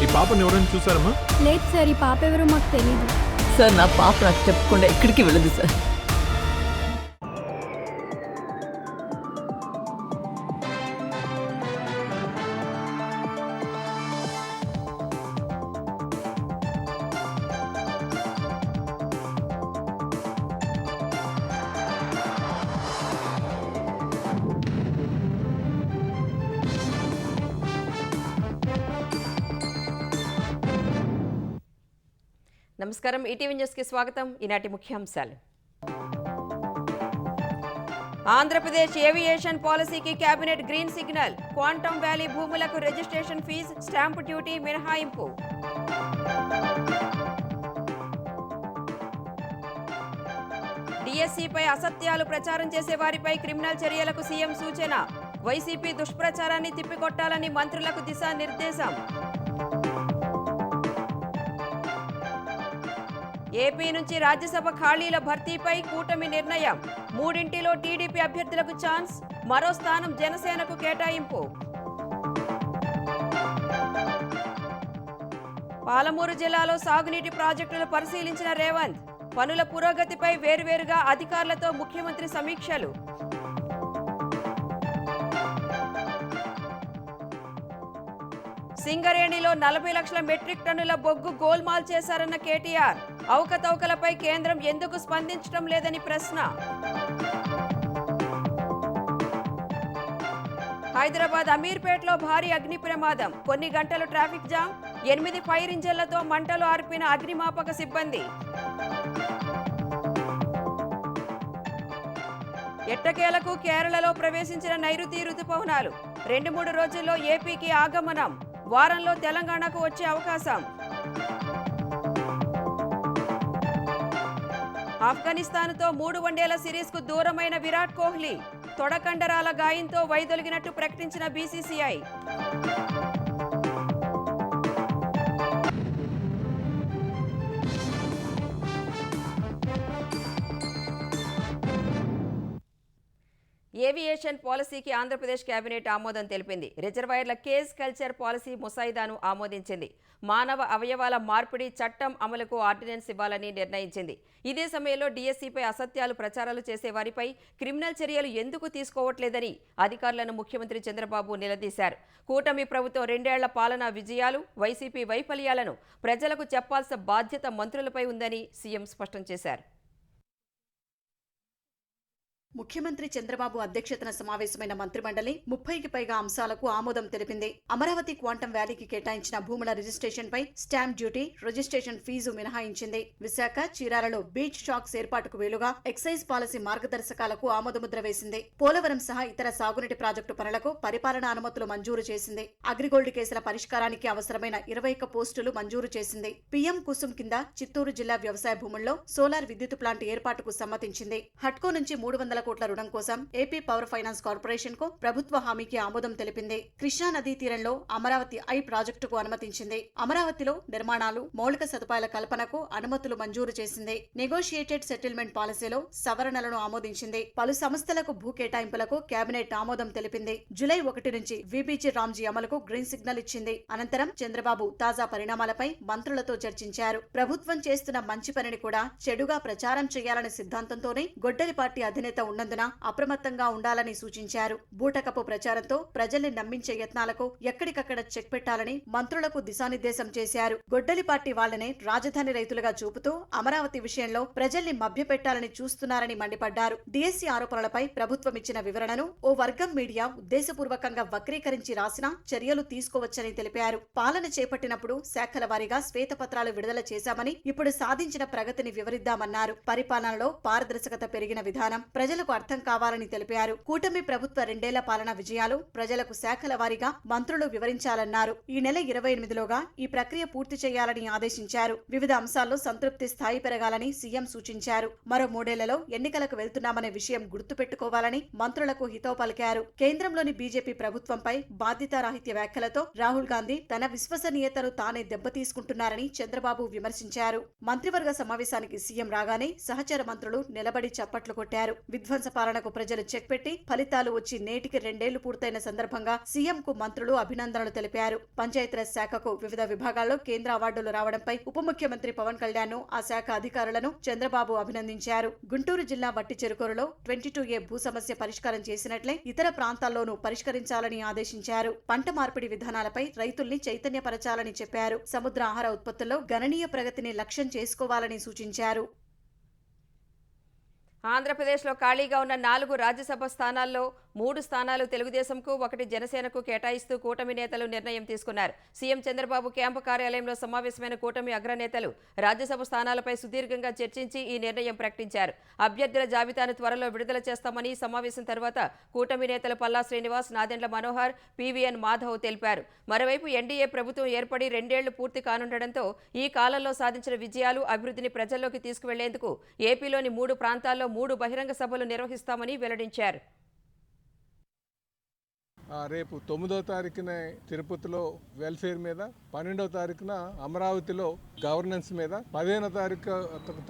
ఈ పాపను ఎవరైనా చూసారమ్మా? లేదు సార్, ఈ పాప ఎవరో మాకు తెలియదు సార్. నా పాప నాకు చెప్పకుండా ఎక్కడికి వెళ్ళదు సార్. నమస్కారం, ఈటీవీ న్యూస్కి స్వాగతం. ఈనాటి ముఖ్యాంశాలు. ఆంధ్రప్రదేశ్ ఏవియేషన్ పాలసీకి cabinet green signal. Quantum valley భూములకు రిజిస్ట్రేషన్ ఫీజు, స్టాంప్ డ్యూటీ మినహాయింపు. డిఎస్సిపై అసత్యాలు ప్రచారం చేసే వారిపై క్రిమినల్ చర్యలకు సీఎం సూచన. వైసీపీ దుష్ప్రచారాన్ని తిప్పికొట్టాలని మంత్రులకు దిశానిర్దేశం. ఏపీ నుంచి రాజ్యసభ ఖాళీల భర్తీపై కూటమి నిర్ణయం. 3 టీడీపీ అభ్యర్థులకు ఛాన్స్, మరో స్థానం జనసేనకు కేటాయింపు. పాలమూరు జిల్లాలో సాగునీటి ప్రాజెక్టులు పరిశీలించిన రేవంత్. పనుల పురోగతిపై వేర్వేరుగా అధికారులతో ముఖ్యమంత్రి సమీక్షలు. సింగరేణిలో 40 లక్షల మెట్రిక్ టన్నుల బొగ్గు గోల్మాల్ చేశారన్న కేటీఆర్. అవకతవకలపై కేంద్రం ఎందుకు స్పందించడం లేదని ప్రశ్న. హైదరాబాద్ అమీర్పేటలో భారీ అగ్ని ప్రమాదం. కొన్ని గంటలు ట్రాఫిక్ జామ్. 8 ఫైర్ ఇంజన్లతో మంటలు ఆర్పిన అగ్నిమాపక సిబ్బంది. ఎట్టకేలకు కేరళలో ప్రవేశించిన నైరుతి రుతుపవనాలు. 2-3 రోజుల్లో ఏపీకి ఆగమనం. వారంలో తెలంగాణకు వచ్చే అవకాశం. ఆఫ్ఘనిస్తాన్తో 3 వన్డేల సిరీస్కు దూరమైన విరాట్ కోహ్లీ. తొడకండరాల గాయంతో వైదొలిగినట్టు ప్రకటించిన బీసీసీఐ. ఏవియేషన్ పాలసీకి ఆంధ్రప్రదేశ్ కేబినెట్ ఆమోదం తెలిపింది. రిజర్వాయర్ల కేజ్ కల్చర్ పాలసీ ముసాయిదాను ఆమోదించింది. మానవ అవయవాల మార్పిడి చట్టం అమలుకు ఆర్డినెన్స్ ఇవ్వాలని నిర్ణయించింది. ఇదే సమయంలో డిఎస్సిపై అసత్యాలు ప్రచారాలు చేసే వారిపై క్రిమినల్ చర్యలు ఎందుకు తీసుకోవట్లేదని అధికారులను ముఖ్యమంత్రి చంద్రబాబు నిలదీశారు. కూటమి ప్రభుత్వం 2 ఏళ్ల పాలనా విజయాలు, వైసీపీ వైఫల్యాలను ప్రజలకు చెప్పాల్సిన బాధ్యత మంత్రులపై ఉందని సీఎం స్పష్టం చేశారు. ముఖ్యమంత్రి చంద్రబాబు అధ్యక్షతన సమావేశమైన మంత్రిమండలి 30కి పైగా అంశాలకు ఆమోదం తెలిపింది. అమరావతి క్వాంటమ్ వ్యాలీకి కేటాయించిన భూముల రిజిస్ట్రేషన్ పై స్టాంప్ డ్యూటీ, రిజిస్ట్రేషన్ ఫీజు మినహాయించింది. విశాఖ, చీరాలలో బీచ్ షాక్స్ ఏర్పాటుకు వీలుగా ఎక్సైజ్ పాలసీ మార్గదర్శకాలకు ఆమోదముద్ర వేసింది. పోలవరం సహా ఇతర సాగునీటి ప్రాజెక్టు పనులకు పరిపాలనా అనుమతులు మంజూరు చేసింది. అగ్రిగోల్డ్ కేసుల పరిష్కారానికి అవసరమైన 21 పోస్టులు మంజూరు చేసింది. పీఎం కుసుమ్ కింద చిత్తూరు జిల్లా వ్యవసాయ భూముల్లో సోలార్ విద్యుత్ ప్లాంట్ ఏర్పాటుకు సమ్మతించింది. హట్కో నుంచి 300 కోట్ల రుణం కోసం ఏపీ పవర్ ఫైనాన్స్ కార్పొరేషన్ కు ప్రభుత్వ హామీకి ఆమోదం తెలిపింది. కృష్ణా నదీ తీరంలో అమరావతి ఐ ప్రాజెక్టుకు అనుమతించింది. అమరావతిలో నిర్మాణాలు, మౌలిక సదుపాయాల కల్పనకు అనుమతులు మంజూరు చేసింది. నెగోషియేటెడ్ సెటిల్మెంట్ పాలసీలో సవరణలను ఆమోదించింది. పలు సంస్థలకు భూ కేటాయింపులకు కేబినెట్ ఆమోదం తెలిపింది. జూలై 1 నుంచి వీబీజీ రామ్జీ అమలుకు గ్రీన్ సిగ్నల్ ఇచ్చింది. అనంతరం చంద్రబాబు తాజా పరిణామాలపై మంత్రులతో చర్చించారు. ప్రభుత్వం చేస్తున్న మంచి పనిని కూడా చెడుగా ప్రచారం చేయాలనే సిద్ధాంతంతోనే గొడ్డలి పార్టీ అధినేత ఉన్నందున అప్రమత్తంగా ఉండాలని సూచించారు. బూటకపు ప్రచారంతో ప్రజల్ని నమ్మించే యత్నాలకు ఎక్కడికక్కడ చెక్ పెట్టాలని మంత్రులకు దిశానిర్దేశం చేశారు. గొడ్డలి పార్టీ వాళ్లనే రాజధాని రైతులుగా చూపుతూ అమరావతి విషయంలో ప్రజల్ని మభ్యపెట్టాలని చూస్తున్నారని మండిపడ్డారు. డిఎస్సి ఆరోపణలపై ప్రభుత్వం ఇచ్చిన వివరణను ఓ వర్గం మీడియా ఉద్దేశపూర్వకంగా వక్రీకరించి రాసినా చర్యలు తీసుకోవచ్చని తెలిపారు. పాలన చేపట్టినప్పుడు శాఖల వారీగా శ్వేతపత్రాలు విడుదల చేశామని, ఇప్పుడు సాధించిన ప్రగతిని వివరిద్దామన్నారు. పరిపాలనలో పారదర్శకత పెరిగిన విధానం ప్రజలకు అర్థం కావాలని తెలిపారు. కూటమి ప్రభుత్వ 2 ఏళ్ల పాలన విజయాలు ప్రజలకు శాఖల వారీగా మంత్రులు వివరించాలన్నారు. ఈ నెల 28లోగా ఈ ప్రక్రియ పూర్తి చేయాలని ఆదేశించారు. వివిధ అంశాల్లో సంతృప్తి స్థాయి పెరగాలని సీఎం సూచించారు. మరో 3 ఏళ్లలో ఎన్నికలకు వెళ్తున్నామనే విషయం గుర్తుపెట్టుకోవాలని మంత్రులకు హితవు పలికారు. కేంద్రంలోని బీజేపీ ప్రభుత్వంపై బాధ్యతారాహిత్య వ్యాఖ్యలతో రాహుల్ గాంధీ తన విశ్వసనీయతను తానే దెబ్బతీసుకుంటున్నారని చంద్రబాబు విమర్శించారు. మంత్రివర్గ సమావేశానికి సీఎం రాగానే సహచర మంత్రులు నిలబడి చప్పట్లు కొట్టారు. విధ్వంస విధ్వంస పాలనకు ప్రజలు చెక్ పెట్టి ఫలితాలు వచ్చి నేటికి 2 ఏళ్లు పూర్తయిన సందర్భంగా సీఎంకు మంత్రులు అభినందనలు తెలిపారు. పంచాయతీరాజ్ శాఖకు వివిధ విభాగాల్లో కేంద్ర అవార్డులు రావడంపై ఉప ముఖ్యమంత్రి పవన్ కళ్యాణ్ ఆ శాఖ అధికారులను చంద్రబాబు అభినందించారు. గుంటూరు జిల్లా వట్టి చెరుకూరులో 22A భూ సమస్య పరిష్కారం చేసినట్లే ఇతర ప్రాంతాల్లోనూ పరిష్కరించాలని ఆదేశించారు. పంట మార్పిడి విధానాలపై రైతుల్ని చైతన్యపరచాలని చెప్పారు. సముద్ర ఆహార ఉత్పత్తుల్లో గణనీయ ప్రగతిని లక్ష్యం చేసుకోవాలని సూచించారు. ఆంధ్రప్రదేశ్లో ఖాళీగా ఉన్న 4 రాజ్యసభ స్థానాల్లో 3 స్థానాలు తెలుగుదేశంకు 1 జనసేనకు కేటాయిస్తూ కూటమి నేతలు నిర్ణయం తీసుకున్నారు. సీఎం చంద్రబాబు క్యాంపు కార్యాలయంలో సమావేశమైన కూటమి అగ్రనేతలు రాజ్యసభ స్థానాలపై సుదీర్ఘంగా చర్చించి ఈ నిర్ణయం ప్రకటించారు. అభ్యర్థుల జాబితాను త్వరలో విడుదల చేస్తామని సమావేశం తర్వాత కూటమి నేతలు పల్లా శ్రీనివాస్, నాదెండ్ల మనోహర్, పివిఎన్ మాధవ్ తెలిపారు. మరోవైపు ఎన్డీఏ ప్రభుత్వం ఏర్పడి 2 ఏళ్లు పూర్తి కానుండటంతో ఈ కాలంలో సాధించిన విజయాలు, అభివృద్ధిని ప్రజల్లోకి తీసుకువెళ్లేందుకు ఏపీలోని 3 ప్రాంతాల్లో 3 బహిరంగ సభలు నిర్వహిస్తామని వెల్లడించారు. రేపు 9వ తారీఖున తిరుపతిలో వెల్ఫేర్ మీద, 12వ తారీఖున అమరావతిలో గవర్నెన్స్ మీద, 15వ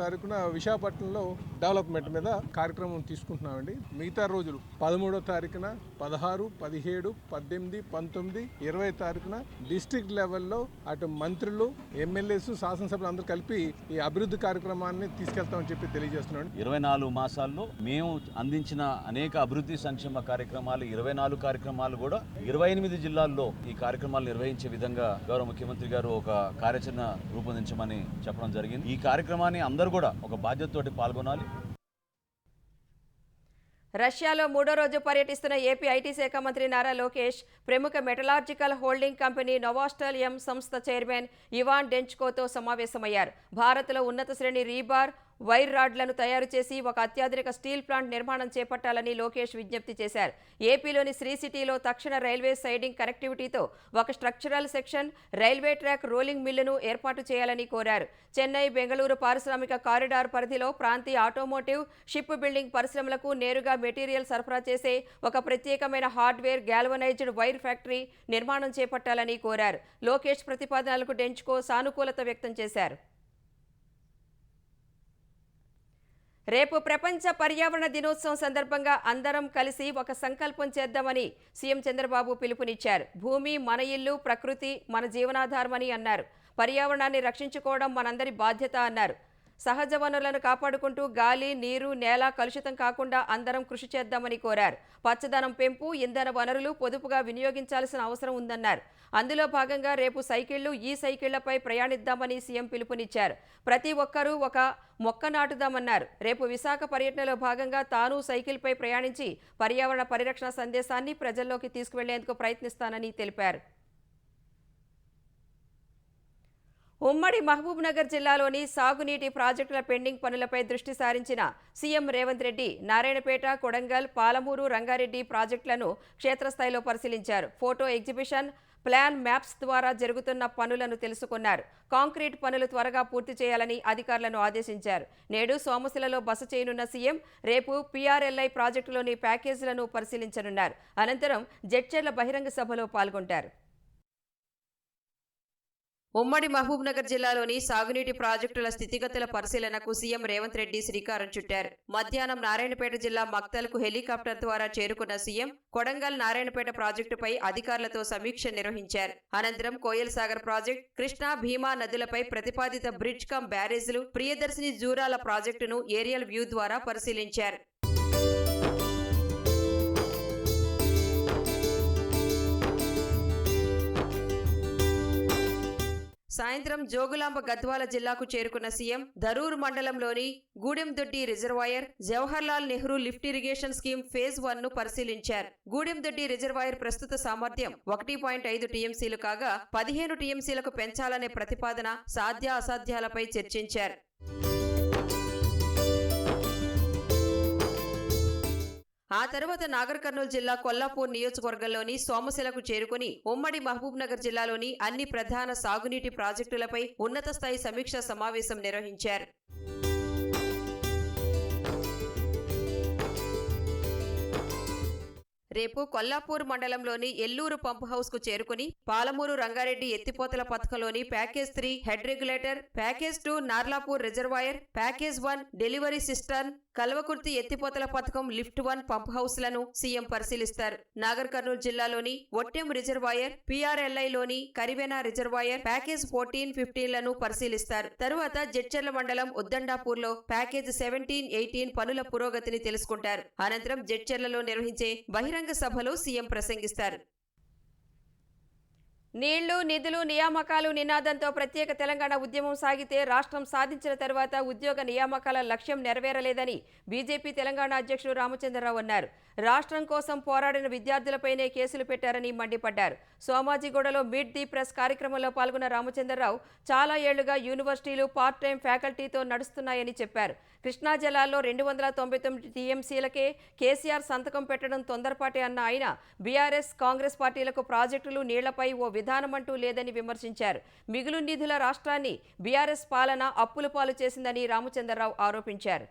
తారీఖున విశాఖపట్నంలో డెవలప్మెంట్ మీద కార్యక్రమం తీసుకుంటున్నామండి. మిగతా రోజులు 13వ తారీఖున, 16, 17, 18, 19, 20 తారీఖున డిస్ట్రిక్ట్ లెవెల్లో అటు మంత్రులు, ఎమ్మెల్యేస్, శాసనసభ్యులు అందరూ కలిపి ఈ అభివృద్ధి కార్యక్రమాన్ని తీసుకెళ్తామని చెప్పి తెలియజేస్తున్నాం. 24 మాసాల్లో మేము అందించిన అనేక అభివృద్ధి సంక్షేమ కార్యక్రమాలు 24 కార్యక్రమాలు కూడా 28 జిల్లాల్లో ఈ కార్యక్రమాలు నిర్వహించే విధంగా గౌరవ ముఖ్యమంత్రి గారు ఒక కార్యాచరణ రూపొందించమని చెప్పడం జరిగింది. ఈ కార్యక్రమాన్ని అందరూ కూడా ఒక బాధ్యతతోటి పాల్గొనాలి. రష్యాలో 3వ రోజు పర్యటిస్తున్న ఏపీ ఐటీ శాఖ మంత్రి నారా లోకేష్ ప్రముఖ మెటలార్జికల్ హోల్డింగ్ కంపెనీ నోవాస్టల్ ఎం సంస్థ చైర్మన్ ఇవాన్ డెంచ్కోతో సమావేశమయ్యారు. భారత్లో ఉన్నత శ్రేణి రీబార్, వైర్ రాడ్లను తయారు చేసి ఒక అత్యాధునిక స్టీల్ ప్లాంట్ నిర్మాణం చేపట్టాలని లోకేష్ విజ్ఞప్తి చేశారు. ఏపీలోని శ్రీ సిటీలో తక్షణ రైల్వే సైడింగ్ కనెక్టివిటీతో ఒక structural section, railway track, rolling మిల్లును ఏర్పాటు చేయాలని కోరారు. చెన్నై, బెంగళూరు పారిశ్రామిక కారిడార్ పరిధిలో ప్రాంతీయ ఆటోమోటివ్, షిప్ బిల్డింగ్ పరిశ్రమలకు నేరుగా మెటీరియల్ సరఫరా చేసే ఒక ప్రత్యేకమైన హార్డ్వేర్, గ్యాల్వనైజ్డ్ వైర్ ఫ్యాక్టరీ నిర్మాణం చేపట్టాలని కోరారు. లోకేష్ ప్రతిపాదనలకు డెంచ్కో సానుకూలత వ్యక్తం చేశారు. రేపు ప్రపంచ పర్యావరణ దినోత్సవం సందర్భంగా అందరం కలిసి ఒక సంకల్పం చేద్దామని సీఎం చంద్రబాబు పిలుపునిచ్చారు. భూమి మన ఇల్లు, ప్రకృతి మన జీవనాధారమని అన్నారు. పర్యావరణాన్ని రక్షించుకోవడం మనందరి బాధ్యత అన్నారు. సహజ వనరులను కాపాడుకుంటూ గాలి, నీరు, నేల కలుషితం కాకుండా అందరం కృషి చేద్దామని కోరారు. పచ్చదనం పెంపు, ఇంధన వనరులు పొదుపుగా వినియోగించాల్సిన అవసరం ఉందన్నారు. అందులో భాగంగా రేపు సైకిళ్లు, ఈ సైకిళ్లపై ప్రయాణిద్దామని సీఎం పిలుపునిచ్చారు. ప్రతి ఒక్కరూ ఒక మొక్క నాటుదామన్నారు. రేపు విశాఖ పర్యటనలో భాగంగా తాను సైకిల్పై ప్రయాణించి పర్యావరణ పరిరక్షణ సందేశాన్ని ప్రజల్లోకి తీసుకువెళ్లేందుకు ప్రయత్నిస్తానని తెలిపారు. ఉమ్మడి మహబూబ్నగర్ జిల్లాలోని సాగునీటి ప్రాజెక్టుల పెండింగ్ పనులపై దృష్టి సారించిన సీఎం రేవంత్ రెడ్డి నారాయణపేట, కొడంగల్, పాలమూరు, రంగారెడ్డి ప్రాజెక్టులను క్షేత్రస్థాయిలో పరిశీలించారు. ఫోటో ఎగ్జిబిషన్, ప్లాన్ మ్యాప్స్ ద్వారా జరుగుతున్న పనులను తెలుసుకున్నారు. కాంక్రీట్ పనులు త్వరగా పూర్తి చేయాలని అధికారులను ఆదేశించారు. నేడు సోమశిలలో బస చేయనున్న సీఎం రేపు పీఆర్ఎల్ఐ ప్రాజెక్టులోని ప్యాకేజీలను పరిశీలించనున్నారు. అనంతరం జడ్చర్ల బహిరంగ సభలో పాల్గొంటారు. ఉమ్మడి మహబూబ్నగర్ జిల్లాలోని సాగునీటి ప్రాజెక్టుల స్థితిగతుల పరిశీలనకు సీఎం రేవంత్ రెడ్డి శ్రీకారం చుట్టారు. మధ్యాహ్నం నారాయణపేట జిల్లా మక్తల్కు హెలికాప్టర్ ద్వారా చేరుకున్న సీఎం కొడంగల్, నారాయణపేట ప్రాజెక్టుపై అధికారులతో సమీక్ష నిర్వహించారు. అనంతరం కోయల్ సాగర్ ప్రాజెక్టు, కృష్ణా, భీమా నదులపై ప్రతిపాదిత బ్రిడ్జ్ కమ్ బ్యారేజ్లు, ప్రియదర్శిని జూరాల ప్రాజెక్టును ఏరియల్ వ్యూ ద్వారా పరిశీలించారు. సాయంత్రం జోగులాంబ గద్వాల జిల్లాకు చేరుకున్న సీఎం ధరూర్ మండలంలోని Gudendoddi reservoir, Jawaharlal Nehru lift irrigation scheme phase 1 ను పరిశీలించారు. గూడెందొడ్డి రిజర్వాయర్ ప్రస్తుత సామర్థ్యం 1.5 టీఎంసీలు కాగా 15 టీఎంసీలకు పెంచాలనే ప్రతిపాదన, సాధ్య అసాధ్యాలపై చర్చించారు. ఆ తర్వాత నాగర్ కర్నూలు జిల్లా కొల్లాపూర్ నియోజకవర్గంలోని సోమశిలకు చేరుకుని ఉమ్మడి మహబూబ్నగర్ జిల్లాలోని అన్ని ప్రధాన సాగునీటి ప్రాజెక్టులపై ఉన్నత స్థాయి సమీక్షా సమావేశం నిర్వహించారు. రేపు కొల్లాపూర్ మండలంలోని ఎల్లూరు పంప్ హౌస్ కు చేరుకుని పాలమూరు రంగారెడ్డి ఎత్తిపోతల పథకంలోని package 3 head regulator, package 2 Narlapur reservoir, package 1 delivery cistern, Kalwakurthy ఎత్తిపోతల పథకం లిఫ్ట్ 1 పంప్ హౌస్ లను సీఎం పరిశీలిస్తారు. నాగర్ కర్నూలు జిల్లాలోని ఒట్టెం రిజర్వాయర్, పిఆర్ఎల్ఐలోని కరివెనా రిజర్వాయర్ ప్యాకేజ్ 14, 15 లను పరిశీలిస్తారు. తరువాత జడ్చర్ల మండలం ఉద్దండాపూర్ లో ప్యాకేజ్ 17, 18 పనుల పురోగతిని తెలుసుకుంటారు. అనంతరం జడ్చర్లలో నిర్వహించే బహిరంగ సభలో సీఎం ప్రసంగిస్తారు. నీళ్లు, నిధులు, నియామకాలు నినాదంతో ప్రత్యేక తెలంగాణ ఉద్యమం సాగితే రాష్ట్రం సాధించిన తర్వాత ఉద్యోగ నియామకాల లక్ష్యం నెరవేరలేదని బీజేపీ తెలంగాణ అధ్యక్షుడు రామచంద్రరావు అన్నారు. రాష్ట్రం కోసం పోరాడిన విద్యార్థులపైనే కేసులు పెట్టారని మండిపడ్డారు. సోమాజిగూడలో మీట్ ది ప్రెస్ కార్యక్రమంలో పాల్గొన్న రామచంద్రరావు చాలా ఏళ్లుగా యూనివర్సిటీలు పార్ట్ టైం ఫ్యాకల్టీతో నడుస్తున్నాయని చెప్పారు. కృష్ణా జిల్లాలో 299 టీఎంసీలకే కేసీఆర్ సంతకం పెట్టడం తొందరపాటే అన్న ఆయన బీఆర్ఎస్, కాంగ్రెస్ పార్టీలకు ప్రాజెక్టులు, నీళ్లపై ఓ విధానమంటూ లేదని విమర్శించారు. మిగులు నిధుల రాష్ట్రాన్ని బీఆర్ఎస్ పాలన అప్పుల పాలు చేసిందని రామచంద్రరావు ఆరోపించారు.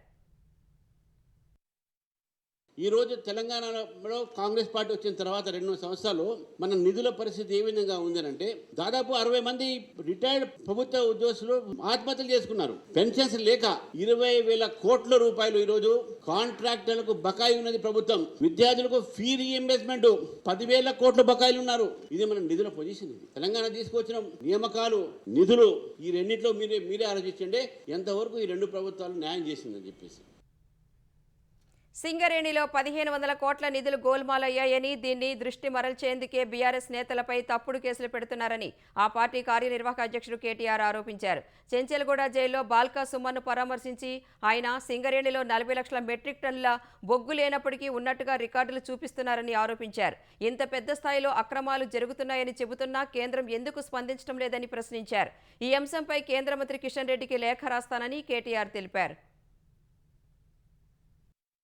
ఈరోజు తెలంగాణలో కాంగ్రెస్ పార్టీ వచ్చిన తర్వాత 2 సంవత్సరాలు మన నిధుల పరిస్థితి ఏ విధంగా ఉందనంటే దాదాపు 60 మంది రిటైర్డ్ ప్రభుత్వ ఉద్యోగులు ఆత్మహత్యలు చేసుకున్నారు. పెన్షన్స్ లేక 20,000 కోట్ల రూపాయలు ఈరోజు కాంట్రాక్టర్లకు బకాయి ఉన్నది ప్రభుత్వం. విద్యార్థులకు ఫీ రీఇంబర్స్మెంట్ 10,000 కోట్ల బకాయిలు ఉన్నారు. ఇది మన నిధుల పొజిషన్. ఇది తెలంగాణ తీసుకొచ్చిన నియామకాలు, నిధులు ఈ రెండింటిలో మీరే ఆలోచించండి ఎంతవరకు ఈ 2 ప్రభుత్వాలు న్యాయం చేసిందని చెప్పేసి. సింగరేణిలో 1,500 కోట్ల నిధులు గోల్మాలయ్యాయని, దీన్ని దృష్టి మరల్చేందుకే బీఆర్ఎస్ నేతలపై తప్పుడు కేసులు పెడుతున్నారని ఆ పార్టీ కార్యనిర్వాహక అధ్యక్షుడు కేటీఆర్ ఆరోపించారు. చెంచెల్గూడ జైల్లో బాల్కా సుమన్ను పరామర్శించి ఆయన సింగరేణిలో 40 లక్షల మెట్రిక్ టన్నుల బొగ్గు లేనప్పటికీ ఉన్నట్టుగా రికార్డులు చూపిస్తున్నారని ఆరోపించారు. ఇంత పెద్ద స్థాయిలో అక్రమాలు జరుగుతున్నాయని చెబుతున్నా కేంద్రం ఎందుకు స్పందించడం లేదని ప్రశ్నించారు. ఈ అంశంపై కేంద్ర మంత్రి కిషన్ రెడ్డికి లేఖ రాస్తానని కేటీఆర్ తెలిపారు.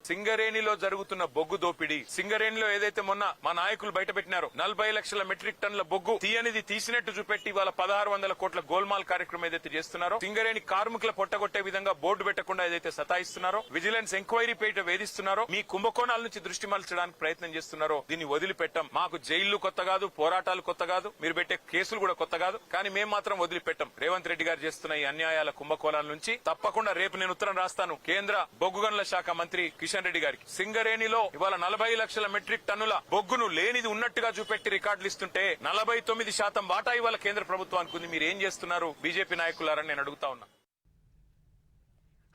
సింగరేణిలో జరుగుతున్న బొగ్గు దోపిడీ, సింగరేణిలో ఏదైతే మొన్న మా నాయకులు బయట పెట్టినారో 40 లక్షల మెట్రిక్ టన్నుల బొగ్గు తీయనిది తీసినట్టు చూపెట్టి వాళ్ళ 1,600 కోట్ల గోల్మాల్ కార్యక్రమం ఏదైతే చేస్తున్నారో, సింగరేణి కార్మికుల పొట్టగొట్టే విధంగా బోర్డు పెట్టకుండా ఏదైతే సతాయిస్తున్నారో, విజిలెన్స్ ఎంక్వైరీ పేట వేధిస్తున్నారో, మీ కుంభకోణాల నుంచి దృష్టి మరల్చడానికి ప్రయత్నం చేస్తున్నారో దీన్ని వదిలిపెట్టం. మాకు జైళ్లు కొత్త కాదు, పోరాటాలు కొత్త కాదు, మీరు పెట్టే కేసులు కూడా కొత్త కాదు, కానీ మేము మాత్రం వదిలిపెట్టం. రేవంత్ రెడ్డి గారు చేస్తున్న ఈ అన్యాయాల కుంభకోణాల నుంచి తప్పకుండా రేపు నేను ఉత్తరం రాస్తాను కేంద్ర బొగ్గు గనుల శాఖ మంత్రి కిషన్ రెడ్డి గారికి. సింగరేణిలో ఇవాళ 40 లక్షల మెట్రిక్ టన్నుల బొగ్గును లేనిది ఉన్నట్టుగా చూపెట్టి రికార్డులు ఇస్తుంటే 49% వాటా ఇవాళ కేంద్ర ప్రభుత్వానికి ఉంది. మీరు ఏం చేస్తున్నారు బీజేపీ నాయకులారని నేను అడుగుతా ఉన్నా.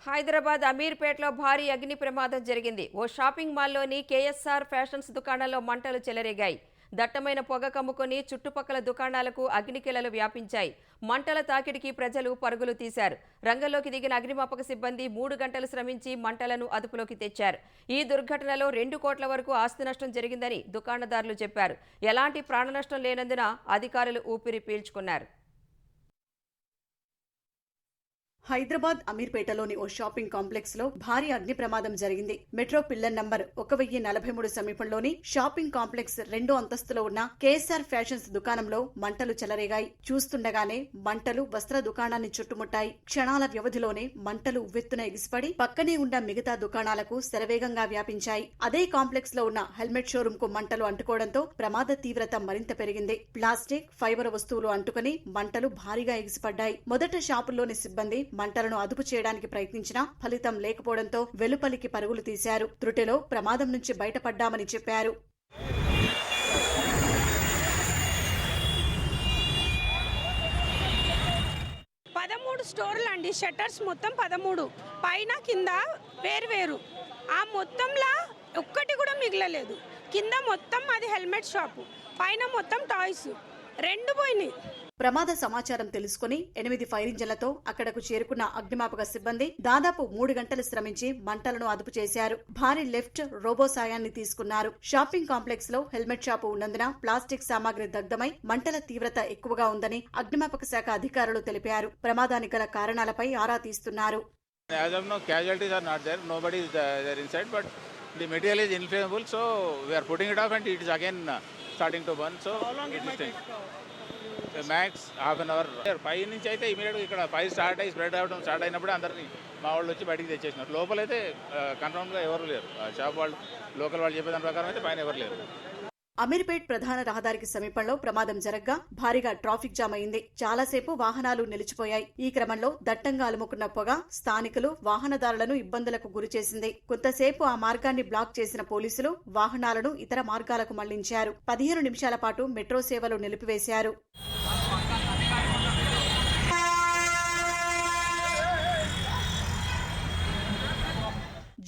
హైదరాబాద్ అమీర్పేటలో భారీ అగ్ని ప్రమాదం జరిగింది. ఓ షాపింగ్ మాల్లోని కేఎస్ఆర్ ఫ్యాషన్స్ దుకాణంలో మంటలు చెలరేగాయి. దట్టమైన పొగ కమ్ముకొని చుట్టుపక్కల దుకాణాలకు అగ్నికిలలు వ్యాపించాయి. మంటల తాకిడికి ప్రజలు పరుగులు తీశారు. రంగంలోకి దిగిన అగ్నిమాపక సిబ్బంది 3 గంటలు శ్రమించి మంటలను అదుపులోకి తెచ్చారు. ఈ దుర్ఘటనలో 2 కోట్ల వరకు ఆస్తి నష్టం జరిగిందని దుకాణదారులు చెప్పారు. ఎలాంటి ప్రాణ నష్టం లేనందున అధికారులు ఊపిరి పీల్చుకున్నారు. హైదరాబాద్ అమీర్పేటలోని ఓ షాపింగ్ కాంప్లెక్స్ లో భారీ అగ్ని ప్రమాదం జరిగింది. మెట్రో పిల్లర్ నంబర్ 1043 సమీపంలోని షాపింగ్ కాంప్లెక్స్ 2వ అంతస్తులో ఉన్న కేఎస్ఆర్ ఫ్యాషన్స్ దుకాణంలో మంటలు చెలరేగాయి. చూస్తుండగానే మంటలు వస్త్ర దుకాణాన్ని చుట్టుముట్టాయి. క్షణాల వ్యవధిలోనే మంటలు ఉవ్వెత్తున ఎగిసిపడి పక్కనే ఉన్న మిగతా దుకాణాలకు శరవేగంగా వ్యాపించాయి. అదే కాంప్లెక్స్ లో ఉన్న హెల్మెట్ షోరూం కు మంటలు అంటుకోవడంతో ప్రమాద తీవ్రత మరింత పెరిగింది. ప్లాస్టిక్, ఫైబర్ వస్తువులు అంటుకుని మంటలు భారీగా ఎగిసిపడ్డాయి. మొదట షాపుల్లోని సిబ్బంది మంటలను అదుపు చేయడానికి ప్రయత్నించినా ఫలితం లేకపోవడంతో వెలుపలికి పరుగులు తీశారు. త్రుటిలో ప్రమాదం నుంచి బయటపడ్డామని చెప్పారు. స్టోర్లు అండి, షట్టర్స్ మొత్తం 13, పైన కింద వేరు. ఆ మొత్తంలా ఒక్కటి కూడా మిగలలేదు. కింద మొత్తం అది హెల్మెట్ షాపు, పైన మొత్తం టాయ్స్, 2 పోయినాయి. ప్రమాద సమాచారం తెలుసుకుని 8 ఫైర్ ఇంజన్లతో అక్కడకు చేరుకున్న అగ్నిమాపక సిబ్బంది దాదాపు 3 గంటలు శ్రమించి మంటలను అదుపు చేశారు. భారీ లిఫ్ట్, రోబో సాయాన్ని తీసుకున్నారు. షాపింగ్ కాంప్లెక్స్ లో హెల్మెట్ షాపు ఉన్నందున ప్లాస్టిక్ సామాగ్రి దగ్ధమై మంటల తీవ్రత ఎక్కువగా ఉందని అగ్నిమాపక శాఖ అధికారులు తెలిపారు. ప్రమాదానికి గల కారణాలపై ఆరా తీస్తున్నారు. The material is inflammable, so we are putting it off and it is again starting to burn. So how long it might take? Max half an hour 5 నుంచి అయితే ఇమీడియట్గా ఇక్కడ 5 స్టార్ట్ అయ్యి స్ప్రెడ్ అవ్వడం స్టార్ట్ అయినప్పుడు అందరినీ మా వాళ్ళు వచ్చి బయటికి తెచ్చేసినారు. లోపలైతే కన్ఫర్మ్గా ఎవరు లేరు. షాప్ వాళ్ళు లోకల్ వాళ్ళు చెప్పేదాని ప్రకారం అయితే పైన ఎవరు లేరు. అమీర్పేట్ ప్రధాన రహదారికి సమీపంలో ప్రమాదం జరగ్గా భారీగా ట్రాఫిక్ జామ్ అయింది. చాలాసేపు వాహనాలు నిలిచిపోయాయి. ఈ క్రమంలో దట్టంగా అలుముకున్న పొగ స్థానికులు వాహనదారులను ఇబ్బందులకు గురిచేసింది. కొంతసేపు ఆ మార్గాన్ని బ్లాక్ చేసిన పోలీసులు వాహనాలను ఇతర మార్గాలకు మళ్లించారు. 15 నిమిషాల పాటు మెట్రో సేవలు నిలిపివేశారు.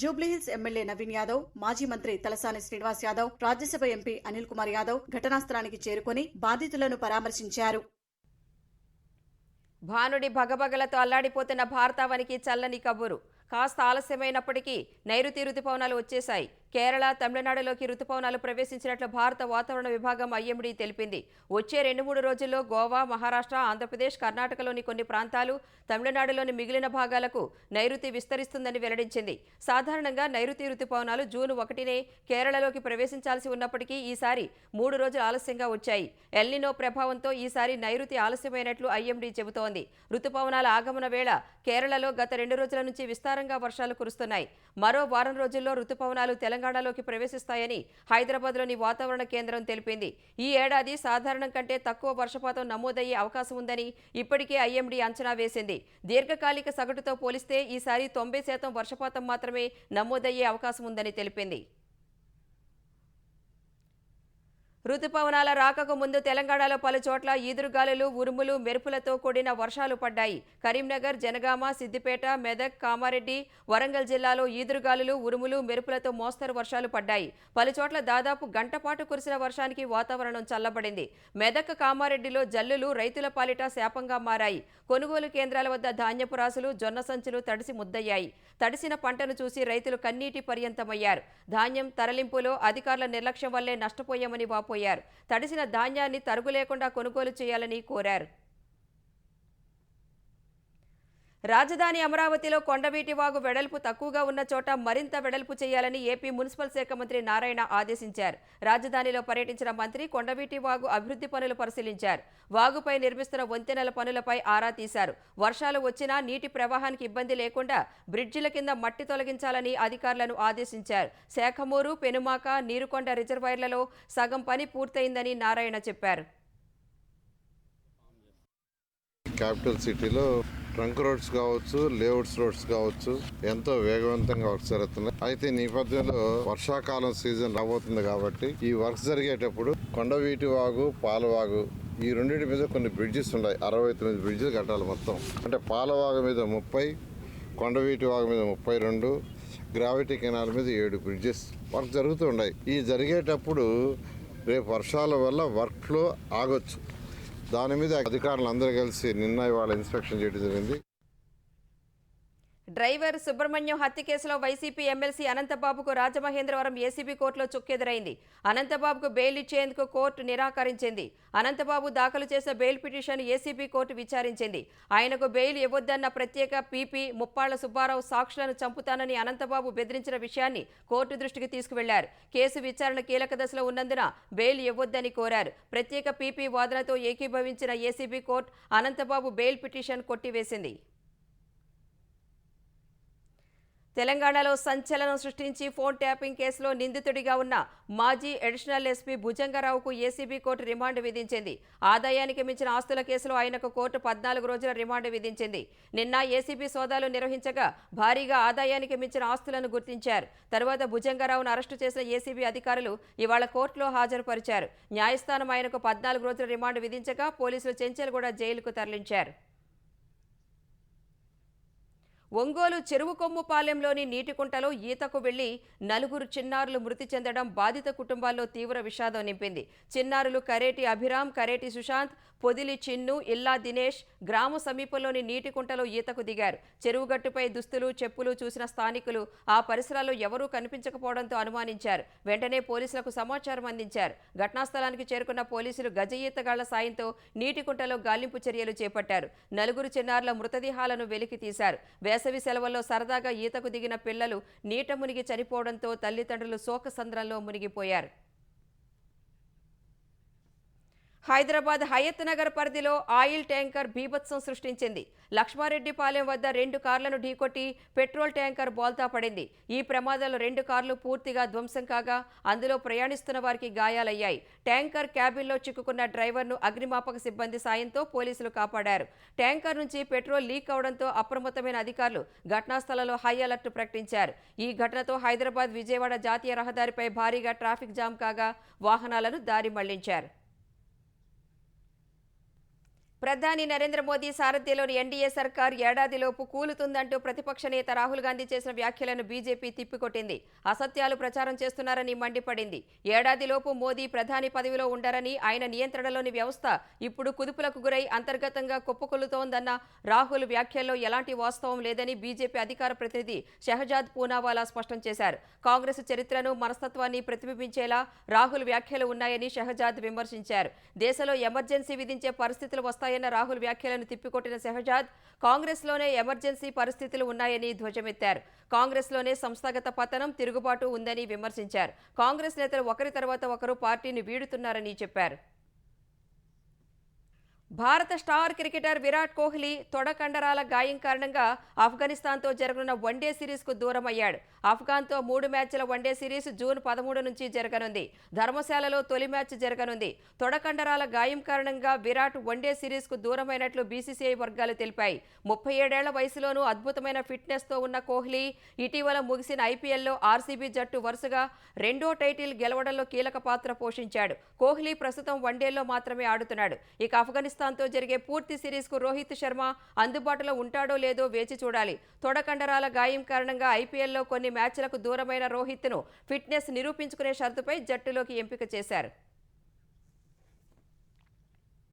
జూబ్లీహిల్స్ ఎమ్మెల్యే నవీన్ యాదవ్, మాజీ మంత్రి తలసాని శ్రీనివాస్ యాదవ్, రాజ్యసభ ఎంపీ అనిల్ కుమార్ యాదవ్ ఘటనాస్థలానికి చేరుకుని బాధితులను పరామర్శించారు. భానుడి భగభగలతో అల్లాడిపోతున్న భారతావనికి చల్లని కబురు. కాస్త ఆలస్యమైనప్పటికీ నైరుతి రుతుపవనాలు వచ్చేశాయి. కేరళ, తమిళనాడులోకి రుతుపవనాలు ప్రవేశించినట్లు భారత వాతావరణ విభాగం ఐఎండీ తెలిపింది. వచ్చే 2-3 రోజుల్లో గోవా, మహారాష్ట్ర, ఆంధ్రప్రదేశ్, కర్ణాటకలోని కొన్ని ప్రాంతాలు, తమిళనాడులోని మిగిలిన భాగాలకు నైరుతి విస్తరిస్తుందని వెల్లడించింది. సాధారణంగా నైరుతి రుతుపవనాలు జూన్ 1నే కేరళలోకి ప్రవేశించాల్సి ఉన్నప్పటికీ ఈసారి 3 రోజులు ఆలస్యంగా వచ్చాయి. ఎల్నినో ప్రభావంతో ఈసారి నైరుతి ఆలస్యమైనట్లు ఐఎండీ చెబుతోంది. రుతుపవనాల ఆగమన వేళ కేరళలో గత 2 రోజుల నుంచి విస్తారంగా వర్షాలు కురుస్తున్నాయి. మరో వారం రోజుల్లో రుతుపవనాలు తెలంగాణలోకి ప్రవేశిస్తాయని హైదరాబాద్లోని వాతావరణ కేంద్రం తెలిపింది. ఈ ఏడాది సాధారణం కంటే తక్కువ వర్షపాతం నమోదయ్యే అవకాశం ఉందని ఇప్పటికే ఐఎండీ అంచనా వేసింది. దీర్ఘకాలిక సగటుతో పోలిస్తే ఈసారి 90% వర్షపాతం మాత్రమే నమోదయ్యే అవకాశం ఉందని తెలిపింది. రుతుపవనాల రాకకు ముందు తెలంగాణలో పలు చోట్ల ఈదురుగాలులు, ఉరుములు, మెరుపులతో కూడిన వర్షాలు పడ్డాయి. కరీంనగర్, జనగామ, సిద్దిపేట, మెదక్, కామారెడ్డి, వరంగల్ జిల్లాలో ఈదురుగాలులు, ఉరుములు, మెరుపులతో మోస్తరు వర్షాలు పడ్డాయి. పలు చోట్ల దాదాపు గంట పాటు కురిసిన వర్షానికి వాతావరణం చల్లబడింది. మెదక్, కామారెడ్డిలో జల్లులు రైతుల పాలిట శాపంగా మారాయి. కొనుగోలు కేంద్రాల వద్ద ధాన్యపు రాసులు, జొన్న సంచులు తడిసి ముద్దయ్యాయి. తడిసిన పంటను చూసి రైతులు కన్నీటి పర్యంతమయ్యారు. ధాన్యం తరలింపులో అధికారుల నిర్లక్ష్యం వల్లే నష్టపోయామని వాపోయారు. తడిసిన ధాన్యాన్ని తరుగు లేకుండా కొనుగోలు చేయాలని కోరారు. రాజధాని అమరావతిలో కొండవీటి వాగు వెడల్పు తక్కువగా ఉన్న చోట మరింత వెడల్పు చేయాలని ఏపీ మున్సిపల్ శాఖ మంత్రి నారాయణ ఆదేశించారు. రాజధానిలో పర్యటించిన మంత్రి కొండవీటి వాగు అభివృద్ధి పనులు పరిశీలించారు. వాగుపై నిర్మిస్తున్న వంతెనల పనులపై ఆరా తీశారు. వర్షాలు వచ్చినా నీటి ప్రవాహానికి ఇబ్బంది లేకుండా బ్రిడ్జిల కింద మట్టి తొలగించాలని అధికారులను ఆదేశించారు. శాఖమూరు, పెనుమాక, నీరుకొండ రిజర్వాయర్లలో సగం పని పూర్తయిందని నారాయణ చెప్పారు. క్యాపిటల్ సిటీలో ట్రంక్ రోడ్స్ కావచ్చు, లేఅవుట్స్ రోడ్స్ కావచ్చు, ఎంతో వేగవంతంగా వర్క్స్ జరుగుతున్నాయి. అయితే ఈ నేపథ్యంలో వర్షాకాలం సీజన్ రాబోతుంది కాబట్టి ఈ వర్క్స్ జరిగేటప్పుడు కొండవీటి వాగు, పాలవాగు ఈ రెండింటి మీద కొన్ని బ్రిడ్జెస్ ఉన్నాయి. 69 బ్రిడ్జెస్ కట్టాలి మొత్తం. అంటే పాలవాగు మీద 30, కొండవీటి వాగు మీద 32, గ్రావిటీ కెనాల్ మీద 7 బ్రిడ్జెస్ వర్క్ జరుగుతూ ఉన్నాయి. ఈ జరిగేటప్పుడు రేపు వర్షాల వల్ల వర్క్ ఫ్లో ఆగొచ్చు. దాని మీద అధికారులు అందరూ కలిసి నిన్న ఇవాళ ఇన్స్పెక్షన్ చేయడం జరిగింది. డ్రైవర్ సుబ్రహ్మణ్యం హత్య కేసులో వైసీపీ ఎమ్మెల్సీ అనంతబాబుకు రాజమహేంద్రవరం ఏసీబీ కోర్టులో చుక్కెదురైంది. అనంతబాబుకు బెయిల్ ఇచ్చేందుకు కోర్టు నిరాకరించింది. అనంతబాబు దాఖలు చేసిన బెయిల్ పిటిషన్ ఏసీబీ కోర్టు విచారించింది. ఆయనకు బెయిల్ ఇవ్వొద్దన్న ప్రత్యేక పీపీ ముప్పాళ్ల సుబ్బారావు సాక్షులను చంపుతానని అనంతబాబు బెదిరించిన విషయాన్ని కోర్టు దృష్టికి తీసుకువెళ్లారు. కేసు విచారణ కీలక దశలో ఉన్నందున బెయిల్ ఇవ్వొద్దని కోరారు. ప్రత్యేక పీపీ వాదనతో ఏకీభవించిన ACB court Anantababu bail petition కొట్టివేసింది. తెలంగాణలో సంచలనం సృష్టించి ఫోన్ ట్యాపింగ్ కేసులో నిందితుడిగా ఉన్న మాజీ అడిషనల్ ఎస్పీ భుజంగరావుకు ఏసీబీ కోర్టు రిమాండ్ విధించింది. ఆదాయానికి మించిన ఆస్తుల కేసులో ఆయనకు కోర్టు 14 రోజుల రిమాండ్ విధించింది. నిన్న ఏసీబీ సోదాలు నిర్వహించగా భారీగా ఆదాయానికి మించిన ఆస్తులను గుర్తించారు. తరువాత భుజంగరావును అరెస్టు చేసిన ఏసీబీ అధికారులు ఇవాళ కోర్టులో హాజరుపరిచారు. న్యాయస్థానం ఆయనకు 14 రోజుల రిమాండ్ విధించగా పోలీసులు చెంచల్గూడ జైలుకు తరలించారు. ఒంగోలు చెరువుకొమ్ముపాలెంలోని నీటికుంటలో ఈతకు వెళ్లి 4 చిన్నారులు మృతి చెందడం బాధిత కుటుంబాల్లో తీవ్ర విషాదం నింపింది. చిన్నారులు కరేటి అభిరామ్, కరేటి సుశాంత్, పొదిలి చిన్ను, ఇల్లా దినేష్ గ్రామ సమీపంలోని నీటికుంటలో ఈతకు దిగారు. చెరువుగట్టుపై దుస్తులు, చెప్పులు చూసిన స్థానికులు ఆ పరిసరాల్లో ఎవరూ కనిపించకపోవడంతో అనుమానించారు. వెంటనే పోలీసులకు సమాచారం అందించారు. ఘటనాస్థలానికి చేరుకున్న పోలీసులు గజ ఈతగాళ్ల సాయంతో నీటికుంటలో గాలింపు చర్యలు చేపట్టారు. 4 చిన్నారుల మృతదేహాలను వెలికి తీశారు. వేసవి సెలవుల్లో సరదాగా ఈతకు దిగిన పిల్లలు నీట మునిగి చనిపోవడంతో తల్లిదండ్రులు శోకసంద్రంలో మునిగిపోయారు. హైదరాబాద్ హయత్ నగర్ పరిధిలో ఆయిల్ ట్యాంకర్ బీభత్సం సృష్టించింది. లక్ష్మారెడ్డిపాలెం వద్ద 2 కార్లను ఢీకొట్టి పెట్రోల్ ట్యాంకర్ బోల్తా పడింది. ఈ ప్రమాదంలో 2 కార్లు పూర్తిగా ధ్వంసం కాగా అందులో ప్రయాణిస్తున్న వారికి గాయాలయ్యాయి. ట్యాంకర్ క్యాబిన్లో చిక్కుకున్న డ్రైవర్ను అగ్నిమాపక సిబ్బంది సాయంతో పోలీసులు కాపాడారు. ట్యాంకర్ నుంచి పెట్రోల్ లీక్ అవడంతో అప్రమత్తమైన అధికారులు ఘటనా స్థలంలో హై అలర్ట్ ప్రకటించారు. ఈ ఘటనతో హైదరాబాద్ విజయవాడ జాతీయ రహదారిపై భారీగా ట్రాఫిక్ జామ్ కాగా వాహనాలను దారి మళ్లించారు. ప్రధాని నరేంద్ర మోదీ సారథ్యంలోని ఎన్డీఏ సర్కార్ ఏడాదిలోపు కూలుతుందంటూ ప్రతిపక్ష నేత రాహుల్ గాంధీ చేసిన వ్యాఖ్యలను బీజేపీ తిప్పికొట్టింది. అసత్యాలు ప్రచారం చేస్తున్నారని మండిపడింది. ఏడాదిలోపు మోదీ ప్రధాని పదవిలో ఉండరని, ఆయన నియంత్రణలోని వ్యవస్థ ఇప్పుడు కుదుపులకు గురై అంతర్గతంగా కుప్పకొల్లుతోందన్న రాహుల్ వ్యాఖ్యల్లో ఎలాంటి వాస్తవం లేదని బీజేపీ అధికార ప్రతినిధి షహజాద్ పూనావాలా స్పష్టం చేశారు. కాంగ్రెస్ చరిత్రను, మనస్తత్వాన్ని ప్రతిబింబించేలా రాహుల్ వ్యాఖ్యలు ఉన్నాయని షహజాద్ విమర్శించారు. దేశంలో ఎమర్జెన్సీ విధించే పరిస్థితులు వస్తాయన్న రాహుల్ వ్యాఖ్యలను తిప్పికొట్టిన షహజాద్ కాంగ్రెస్లోనే ఎమర్జెన్సీ పరిస్థితులు ఉన్నాయని ధ్వజమెత్తారు. కాంగ్రెస్లోనే సంస్థాగత పతనం, తిరుగుబాటు ఉందని విమర్శించారు. కాంగ్రెస్ నేతలు ఒకరి తర్వాత ఒకరు పార్టీని వీడుతున్నారని చెప్పారు. భారత స్టార్ క్రికెటర్ విరాట్ కోహ్లీ తొడ కండరాల గాయం కారణంగా ఆఫ్ఘనిస్తాన్తో జరగనున్న వన్డే సిరీస్కు దూరం అయ్యాడు. ఆఫ్ఘాన్తో 3 మ్యాచ్ల వన్డే సిరీస్ జూన్ 13 నుంచి జరగనుంది. ధర్మశాలలో తొలి మ్యాచ్ జరగనుంది. తొడ కండరాల గాయం కారణంగా విరాట్ వన్డే సిరీస్కు దూరమైనట్లు బీసీసీఐ వర్గాలు తెలిపాయి. 37 ఏళ్ల వయసులోనూ అద్భుతమైన ఫిట్నెస్తో ఉన్న కోహ్లీ ఇటీవల ముగిసిన ఐపీఎల్లో ఆర్సీబీ జట్టు వరుసగా 2వ టైటిల్ గెలవడంలో కీలక పాత్ర పోషించాడు. కోహ్లీ ప్రస్తుతం వన్డేల్లో మాత్రమే ఆడుతున్నాడు. ఇక ఆఫ్ఘనిస్తాన్తో జరిగే పూర్తి సిరీస్కు రోహిత్ శర్మ అందుబాటులో ఉంటాడో లేదో వేచి చూడాలి. తొడ కండరాల గాయం కారణంగా ఐపీఎల్లో కొన్ని మ్యాచ్లకు దూరమైన రోహిత్ను ఫిట్నెస్ నిరూపించుకునే షరతుపై జట్టులోకి ఎంపిక చేశారు.